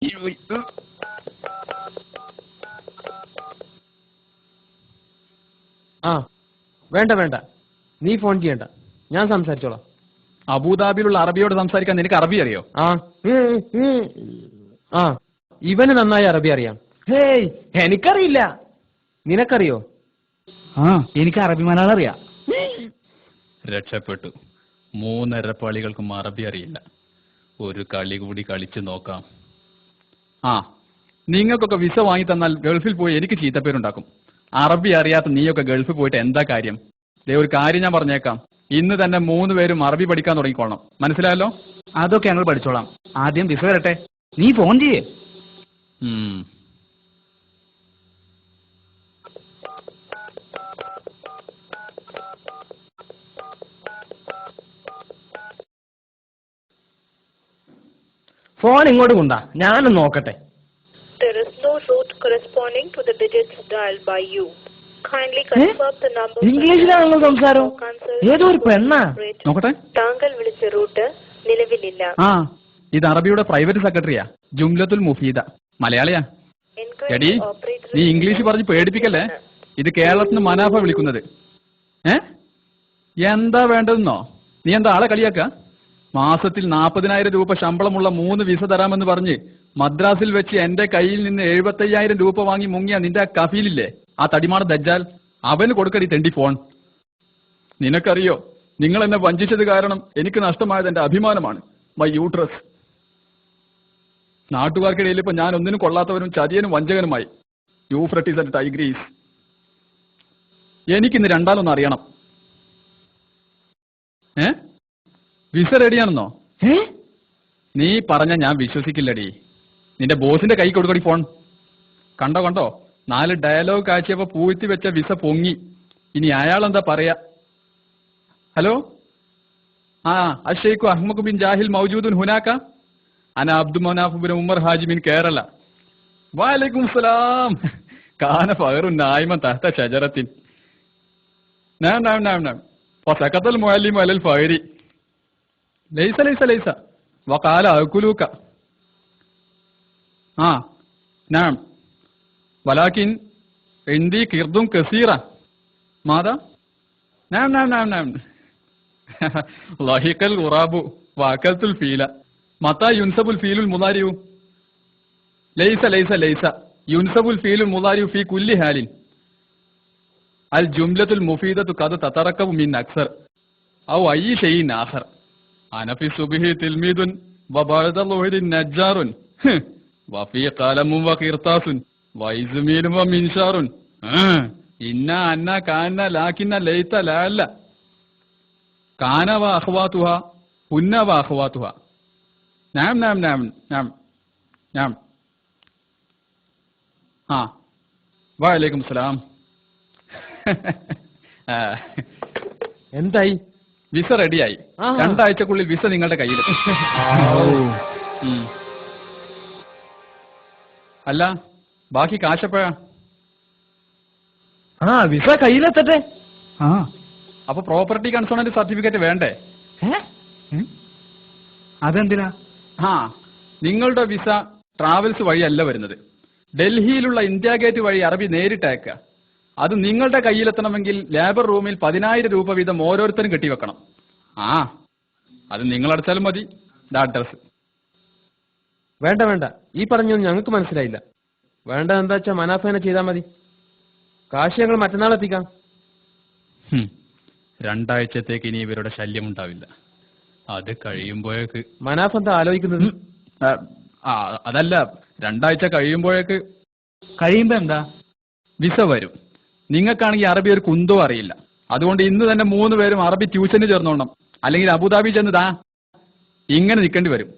ആ വേണ്ട വേണ്ട, നീ ഫോൺ ചെയ്യണ്ട, ഞാൻ സംസാരിച്ചോളാം. അബുദാബിയിലുള്ള അറബിയോട് സംസാരിക്കാൻ നിനക്ക് അറബി അറിയോ? ആ ഇവന് നന്നായി അറബി അറിയാം. ഹേയ്, എനിക്കറിയില്ല. നിനക്കറിയോ? ആ, എനിക്ക് അറബി മലയാളം അറിയാം. രക്ഷപ്പെട്ടു. 3 എരപ്പാളികൾക്കും അറബി അറിയില്ല. ഒരു കളി കൂടി കളിച്ചു നോക്കാം. ആ, നിങ്ങൾക്കൊക്കെ വിസ വാങ്ങി തന്നാൽ ഗൾഫിൽ പോയി എനിക്ക് ചീത്തപ്പേരുണ്ടാക്കും. അറബി അറിയാത്ത നീയൊക്കെ ഗൾഫിൽ പോയിട്ട് എന്താ കാര്യം? ഒരു കാര്യം ഞാൻ പറഞ്ഞേക്കാം, ഇന്ന് തന്നെ 3 പേരും അറബി പഠിക്കാൻ തുടങ്ങിക്കോളണം. മനസ്സിലായല്ലോ? അതൊക്കെ ഞങ്ങൾ പഠിച്ചോളാം. ആദ്യം വിസ വരട്ടെ. നീ ഫോൺ ചെയ്യേ. ഫോൺ ഇങ്ങോട്ട് കൊണ്ടാ, ഞാനൊന്ന് നോക്കട്ടെ. There is no route corresponding to the digits dialed by you. Kindly confirm the number. ഇംഗ്ലീഷിലാണല്ലോ സംസാരം. ഏതോ ഒരു പെണ്ണാ. നോക്കട്ടെ. താങ്കൾ വിളിച്ച റൂട്ട് നിലവിലില്ല. ആ, ഇത് അറബിയുടെ പ്രൈവറ്റ് സെക്രട്ടറിയാ, ജുംലത്തുൽ മുഫീദ. മലയാളിയാ. എടി, നീ ഇംഗ്ലീഷ് പറഞ്ഞ് പേടിപ്പിക്കല്ലേ. ഇത് കേരളത്തിന് മനാഫ വിളിക്കുന്നത്. എന്താ വേണ്ടതെന്നോ? നീ എന്താ ആളെ കളിയാക്ക? മാസത്തിൽ 40,000 രൂപ ശമ്പളമുള്ള 3 വിസ തരാമെന്ന് പറഞ്ഞ് മദ്രാസിൽ വെച്ച് എന്റെ കയ്യിൽ നിന്ന് 75,000 രൂപ വാങ്ങി മുങ്ങിയ നിന്റെ കഫീലില്ലേ, ആ തടിമാണ ദജ്ജാൽ, അവന് കൊടുക്കടി തെണ്ടി ഫോൺ. നിനക്കറിയോ, നിങ്ങൾ എന്നെ വഞ്ചിച്ചത് കാരണം എനിക്ക് നഷ്ടമായത് എന്റെ അഭിമാനമാണ്, മൈ യൂട്രസ്. നാട്ടുകാർക്കിടയിൽ ഇപ്പൊ ഞാൻ ഒന്നിനും കൊള്ളാത്തവനും ചതിയനും വഞ്ചകനുമായി. Euphrates and Tigris. എനിക്കിന്ന് രണ്ടാലൊന്നും അറിയണം. വിസ റെഡിയാണെന്നോ? നീ പറഞ്ഞ ഞാൻ വിശ്വസിക്കില്ലടി. നിന്റെ ബോസിന്റെ കൈ കൊടുക്കടി ഫോൺ. കണ്ടോ കണ്ടോ, 4 ഡയലോഗ് കാഴ്ചയപ്പോ പൂഴ്ത്തി വെച്ച വിസ പൊങ്ങി. ഇനി അയാളെന്താ പറയാ? ഹലോ, ആ അഷേഖു അഹ്മദ് ബിൻ ജാഹിൽ മൗജൂദുൻ ഹുനാക്ക. അന അബ്ദു മനാഫ് ബിൻ ഉമർ ഹാജി ബിൻ കേരള. വഅലൈക്കും സലാം. കാന ഫഖറുൻ നായിമൻ തഹത ഷജറത്തിൻ. നാം നാം നാം നാം ഫസഖത്തൽ മുഅല്ലിമു അലൽ ഫഖരി. ലൈസ ലൈസ ലൈസ വഖാല അകുലൂക. ആ നാം വലാകിൻ ഇൻദി ഖിർദുൻ കസീറ. മാദാ? നാം നാം നാം നാം ലഹിഖൽ ഖുറാബു വഅകൽതുൽ ഫീല. മതാ യുൻസബുൽ ഫീലുൽ മുദാരിഉ? ലൈസ ലൈസ ലൈസ യുൻസബുൽ ഫീലുൽ മുദാരിഉ ഫീ കുല്ലി ഹാലിൻ. അൽ ജുംലത്തുൽ മുഫീദത്തു ഖദ് തതറക്കബു മിൻ അക്സർ ഔ അയ്യി ഷൈഇൻ ആഖർ. അനഫി സുബ്ഹി തിൽമീദുൻ വബഅദ ളുഹരി നജ്ജാറുൻ വഫീ ഖലമുൻ വഖിർതാസുൻ വൈസ്മീലും വമിൻഷാറുൻ. ഇന്ന അന്ന കാന ലാകിന്ന ലൈത ലഅല്ല കാന വഅഖവാതുഹ ഹുന്ന വഅഖവാതുഹ. നാം നാം നാം നാം നാം. ആ, വഅലൈക്കും സലാം. എന്തായി? വിസ റെഡിയായി. 2 ആഴ്ചക്കുള്ളിൽ വിസ നിങ്ങളുടെ കയ്യിലെത്തും. അല്ല, ബാക്കി കാശപ്പോഴാ? വിസ കയ്യിലെത്തട്ടെ. അപ്പൊ പ്രോപ്പർട്ടി കൺസോണന്റ് സർട്ടിഫിക്കറ്റ് വേണ്ടേ? അതെന്തിനാ? നിങ്ങളുടെ വിസ ട്രാവൽസ് വഴിയല്ല വരുന്നത്. ഡൽഹിയിലുള്ള ഇന്ത്യ ഗേറ്റ് വഴി അറബി നേരിട്ട് അയക്കുക. അത് നിങ്ങളുടെ കയ്യിലെത്തണമെങ്കിൽ ലേബർ റൂമിൽ 10,000 രൂപ വീതം ഓരോരുത്തരും കെട്ടിവെക്കണം. അത് നിങ്ങൾ അടച്ചാലും മതി. അഡ്രസ് വേണ്ട വേണ്ട, ഈ പറഞ്ഞൊന്നും ഞങ്ങൾക്ക് മനസ്സിലായില്ല. വേണ്ട എന്താ വെച്ചാൽ മനാഫേനെ ചെയ്താൽ മതി. കാശ് ഞങ്ങൾ മറ്റന്നാൾ എത്തിക്കാം. 2 ആഴ്ചത്തേക്ക് ഇനി ഇവരുടെ ശല്യം ഉണ്ടാവില്ല. അത് കഴിയുമ്പോഴേക്ക്. മനാഫ് എന്താ ആലോചിക്കുന്നത്? അതല്ല, 2 ആഴ്ച കഴിയുമ്പോഴേക്ക്. കഴിയുമ്പോ എന്താ? വിസ വരും. നിങ്ങൾക്കാണെങ്കിൽ അറബി ഒരു കുന്തോ അറിയില്ല. അതുകൊണ്ട് ഇന്ന് തന്നെ 3 പേരും അറബി ട്യൂഷന് ചേർന്നോണം. അല്ലെങ്കിൽ അബുദാബി ചെന്ന് ഇങ്ങനെ നിൽക്കേണ്ടി വരും.